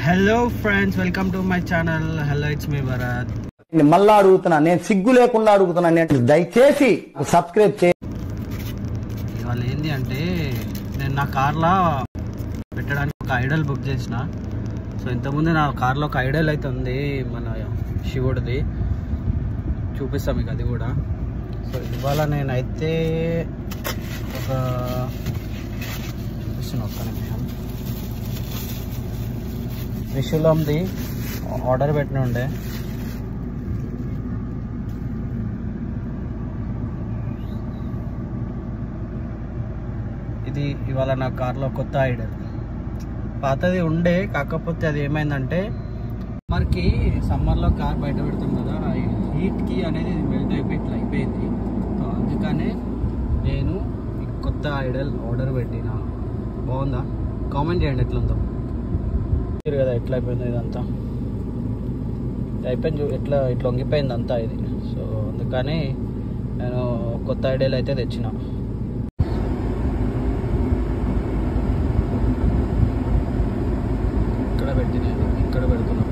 Hello friends, welcome to my channel. Hello, it's me Bharat. మళ్ళా అడుగుతున్నా, నేను సిగ్గు లేకుండా అడుగుతున్నా, నేను దయచేసి సబ్స్క్రైబ్ చేయ. ఇవాళ ఏంటి అంటే, నేను నా కార్లో పెట్టడానికి ఒక ఐడల్ బుక్ చేసిన. సో ఇంతకుముందు నా కార్లో ఒక ఐడల్ అయితే ఉంది, మన శివుడిది. చూపిస్తాం మీకు అది కూడా. సో ఇవాళ నేనైతే ఒక చూపిస్తున్నా, ఒక్క నిమిషం. త్రిశూలంది ఆర్డర్ పెట్టిన ఉండే. ఇది ఇవాళ నా కార్లో కొత్త ఐడల్. పాతది ఉండే, కాకపోతే అది ఏమైందంటే సమ్మర్లో కార్ బయట పెడతాం కదా, హీట్కి అనేది మెల్ట్ అయిపోయి ఇట్లా అయిపోయింది. సో అందుకనే నేను కొత్త ఐడల్ ఆర్డర్ పెట్టిన. బాగుందా? కామెంట్ చేయండి ఎట్లుందో కదా. ఎట్లా అయిపోయిందో ఇదంతా అయిపోయింది, ఇట్లా వంగిపోయింది అంతా ఇది. సో అందుకని నేను కొత్త ఐడల్ అయితే తెచ్చిన. ఇక్కడ పెట్టిన, ఇక్కడ పెడుతున్నా.